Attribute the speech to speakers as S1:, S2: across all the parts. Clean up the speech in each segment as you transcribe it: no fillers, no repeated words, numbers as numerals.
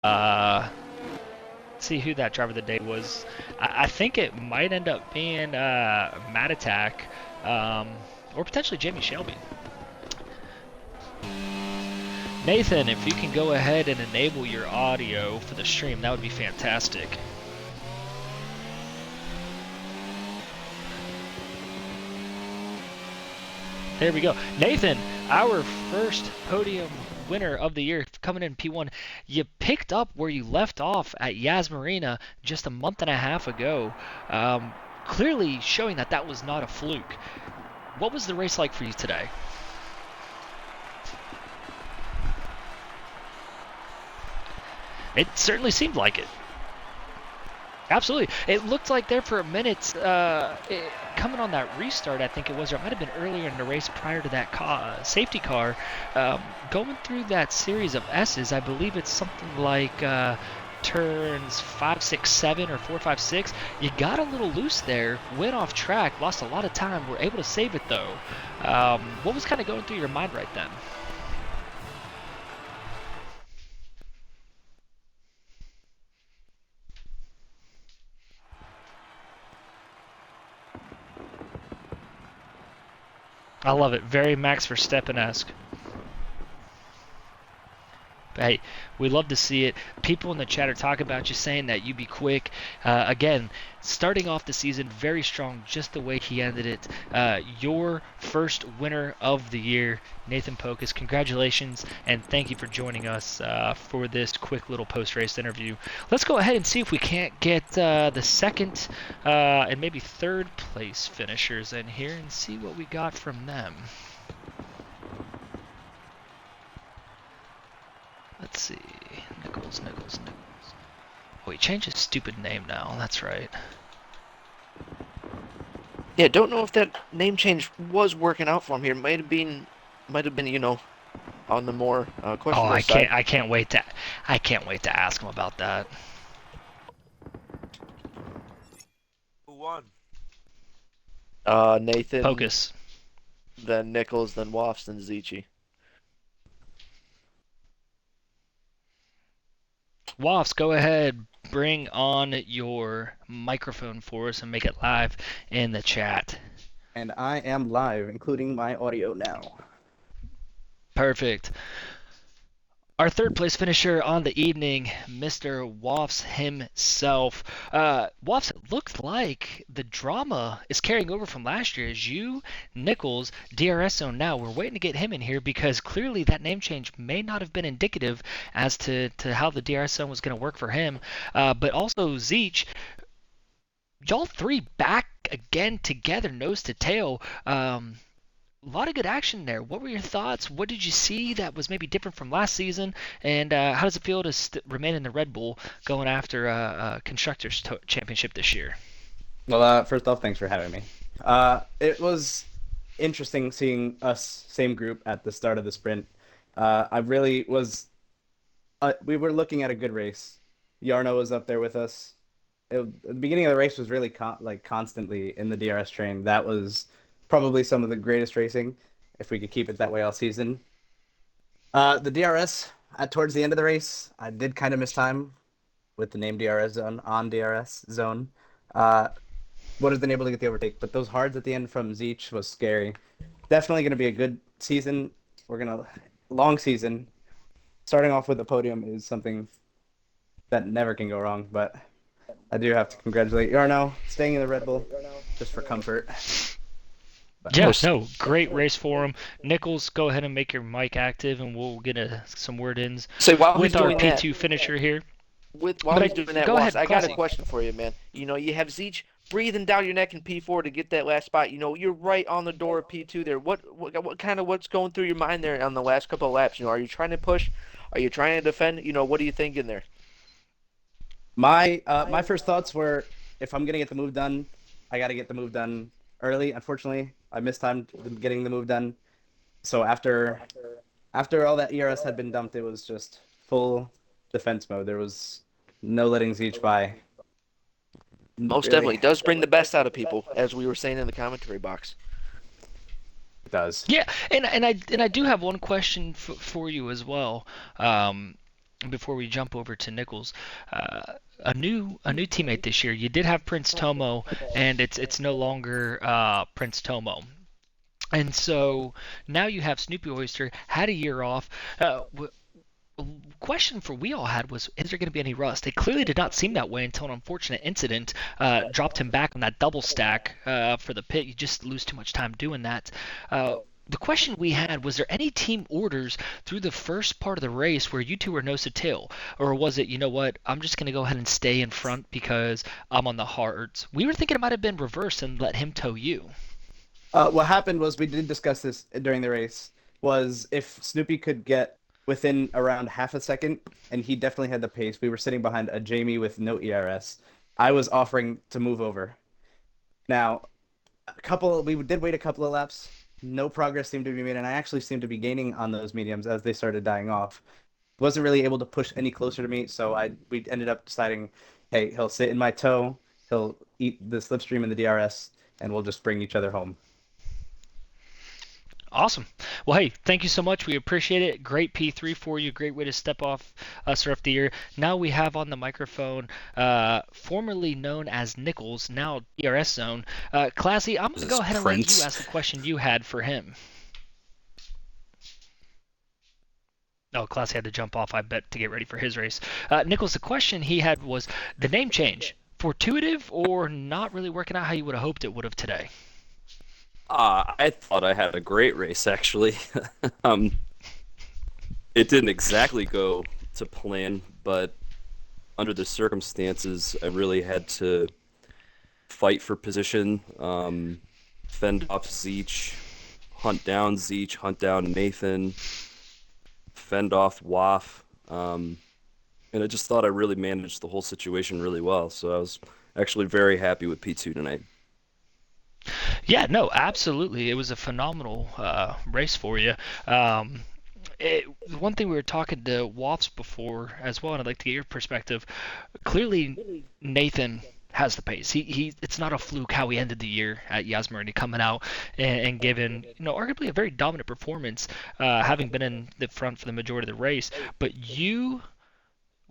S1: See who that driver of the day was. I think it might end up being Matt Attack, or potentially Jamie Shelby. Nathan, if you can go ahead and enable your audio for the stream, that would be fantastic. There we go. Nathan, our first podium winner of the year coming in P1. You picked up where you left off at Yas Marina just a month and a half ago, clearly showing that that was not a fluke. What was the race like for you today? It certainly seemed like it. Absolutely. It looked like there for a minute, coming on that restart, I think it was, or it might have been earlier in the race prior to that safety car, going through that series of S's, I believe it's something like turns 5, 6, 7, or 4, 5, 6. You got a little loose there, went off track, lost a lot of time, were able to save it though. What was kind of going through your mind right then? I love it. Very Max Verstappen-esque. Hey, we love to see it. People in the chat are talking about you, saying that you be quick. Again, starting off the season very strong, just the way he ended it. Your first winner of the year, Nathan Pocus. Congratulations, and thank you for joining us for this quick little post-race interview. Let's go ahead and see if we can't get the second and maybe third place finishers in here and see what we got from them. Let's see. Nichols. Oh, he changed his stupid name now. That's right.
S2: Yeah, don't know if that name change was working out for him here. Might have been, on the more questionable side.
S1: I can't wait to ask him about that.
S3: Who won?
S2: Nathan,
S1: Pocus.
S2: then Nichols, then Wafts, then Zichi.
S1: Wafts, go ahead. Bring on your microphone for us and make it live in the chat.
S4: And I am live, including my audio now.
S1: Perfect. Our third place finisher on the evening, Mr. Wafts himself. Wafts, it looks like the drama is carrying over from last year as you, Nichols, DRS zone now. We're waiting to get him in here because clearly that name change may not have been indicative as to how the DRS zone was going to work for him. But also, Zeech, y'all three back again together, nose to tail. A lot of good action there. What were your thoughts? What did you see that was maybe different from last season? And how does it feel to remain in the Red Bull going after a Constructors Championship this year?
S4: Well, first off, thanks for having me. It was interesting seeing us, same group, at the start of the sprint. I really was. We were looking at a good race. Yarno was up there with us. The beginning of the race was really constantly in the DRS train. That was probably some of the greatest racing, if we could keep it that way all season. The DRS towards the end of the race, I did kind of miss time with the name DRS zone on DRS zone. Would have been able to get the overtake, but those hards at the end from Zeech was scary. Definitely going to be a good season. Long season. Starting off with the podium is something that never can go wrong, but I do have to congratulate Yarno, staying in the Red Bull just for comfort.
S1: Yeah, no, great race for him. Nichols, go ahead and make your mic active, and we'll get some word-ins with our P2 finisher here.
S2: While he's doing that, Wafts, I got a question for you, man. You have Zeech breathing down your neck in P4 to get that last spot. You're right on the door of P2 there. What's going through your mind there on the last couple of laps? Are you trying to push? Are you trying to defend? What are you thinking there?
S4: My first thoughts were, if I'm gonna get the move done, I got to get the move done early. Unfortunately, I missed time getting the move done. So after all that ERS had been dumped, it was just full defense mode. There was no letting Zeech by.
S2: Most definitely. It does bring the best out of people, as we were saying in the commentary box.
S4: It does.
S1: Yeah, and I do have one question for you as well. before we jump over to Nichols, a new teammate this year. You did have Prince Tomo, and it's no longer Prince Tomo. And so now you have Snoopy Oyster, had a year off. Question for we all had was, is there going to be any rust? It clearly did not seem that way until an unfortunate incident dropped him back on that double stack for the pit. You just lose too much time doing that. The question we had was there any team orders through the first part of the race where you two were nose to tail, or was it, you know what, I'm just going to go ahead and stay in front because I'm on the hards? We were thinking it might have been reverse and let him tow you.
S4: What happened was we did discuss this during the race. Was if Snoopy could get within around half a second, and he definitely had the pace. We were sitting behind a Jamie with no ERS. I was offering to move over. Now, we did wait a couple of laps. No progress seemed to be made, and I actually seemed to be gaining on those mediums as they started dying off. Wasn't really able to push any closer to me, so we ended up deciding, hey, he'll sit in my toe, he'll eat the slipstream and the DRS, and we'll just bring each other home.
S1: Awesome. Well, hey, thank you so much. We appreciate it. Great P3 for you. Great way to start off the year. Now we have on the microphone, formerly known as Nichols, now DRS Zone. Classy, I'm going to go ahead and let you ask the question you had for him. Oh, Classy had to jump off, I bet, to get ready for his race. Nichols, the question he had was the name change. Fortuitive or not really working out how you would have hoped it would have today?
S5: I thought I had a great race, actually. um, it didn't exactly go to plan, but under the circumstances, I really had to fight for position, fend off Zeech, hunt down Nathan, fend off Waff, and I just thought I really managed the whole situation really well. So I was actually very happy with P2 tonight.
S1: Yeah, no, absolutely. It was a phenomenal race for you. Um, One thing we were talking to Woffs before as well, and I'd like to get your perspective. Clearly, Nathan has the pace. It's not a fluke how he ended the year at Yasmarina, coming out and giving, arguably a very dominant performance, having been in the front for the majority of the race. But you,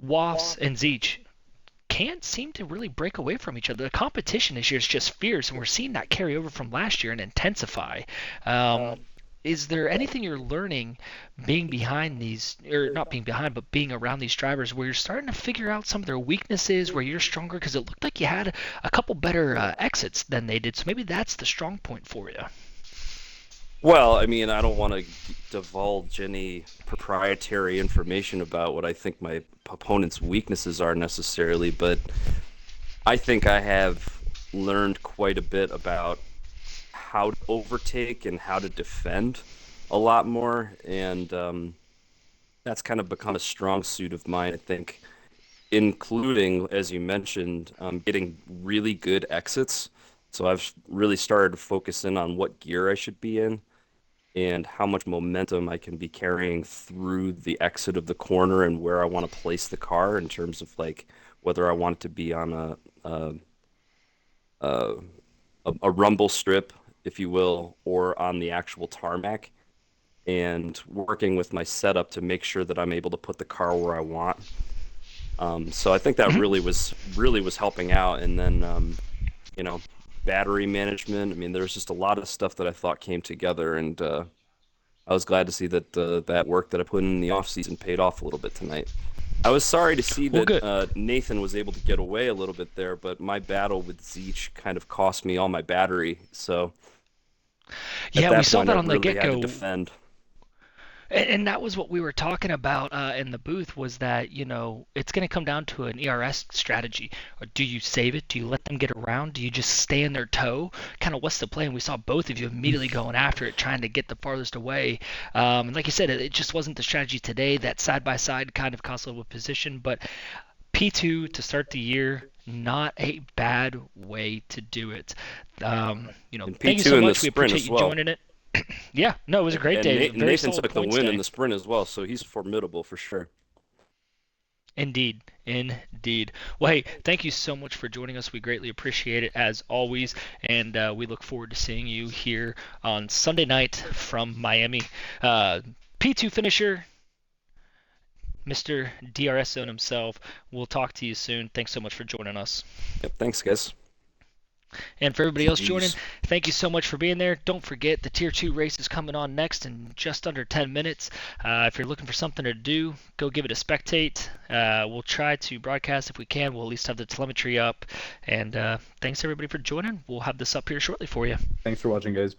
S1: Woffs, and Zeech can't seem to really break away from each other. The competition this year is just fierce, and we're seeing that carry over from last year and intensify. Is there anything you're learning being behind these, or not being behind, but being around these drivers where you're starting to figure out some of their weaknesses, where you're stronger? Because it looked like you had a couple better exits than they did, so maybe that's the strong point for you.
S5: Well, I mean, I don't want to divulge any proprietary information about what I think my opponent's weaknesses are necessarily, but I think I have learned quite a bit about how to overtake and how to defend a lot more, and that's kind of become a strong suit of mine, I think, including, as you mentioned, getting really good exits. So I've really started to focus in on what gear I should be in and how much momentum I can be carrying through the exit of the corner and where I want to place the car in terms of like whether I want it to be on a, a rumble strip, if you will, or on the actual tarmac, and working with my setup to make sure that I'm able to put the car where I want. So I think that really was helping out. And then you know, battery management. I mean, there's just a lot of stuff that I thought came together, and I was glad to see that that work that I put in the off season paid off a little bit tonight. I was sorry to see
S1: Well, good.
S5: that Nathan was able to get away a little bit there, but my battle with Zeech kind of cost me all my battery. So at
S1: Yeah, we
S5: that
S1: saw
S5: point,
S1: that
S5: I
S1: on the
S5: really had to
S1: get-go.
S5: defend.
S1: And that was what we were talking about in the booth, was that, it's going to come down to an ERS strategy. Or do you save it? Do you let them get around? Do you just stay in their toe? Kind of what's the play? And we saw both of you immediately going after it, trying to get the farthest away. And like you said, it just wasn't the strategy today. That side-by-side kind of cost a little position. But P2 to start the year, not a bad way to do it.
S5: And
S1: Thank you so
S5: P2 in the
S1: much. We
S5: sprint
S1: appreciate
S5: as
S1: you
S5: well.
S1: joining it. Yeah, no, it was a great
S5: And
S1: day. Very
S5: Nathan
S1: solid
S5: took the
S1: points
S5: win in
S1: day.
S5: the sprint as well, so he's formidable for sure.
S1: Indeed, indeed. Well, hey, thank you so much for joining us. We greatly appreciate it as always, and we look forward to seeing you here on Sunday night from Miami. P2 finisher, Mr. DRS Zone himself. We'll talk to you soon. Thanks so much for joining us.
S5: Yep, thanks, guys.
S1: And for everybody else joining,
S5: Jeez.
S1: thank you so much for being there. Don't forget the Tier 2 race is coming on next in just under 10 minutes. If you're looking for something to do, go give it a spectate. We'll try to broadcast if we can. We'll at least have the telemetry up. And thanks everybody for joining. We'll have this up here shortly for you.
S4: Thanks for watching, guys.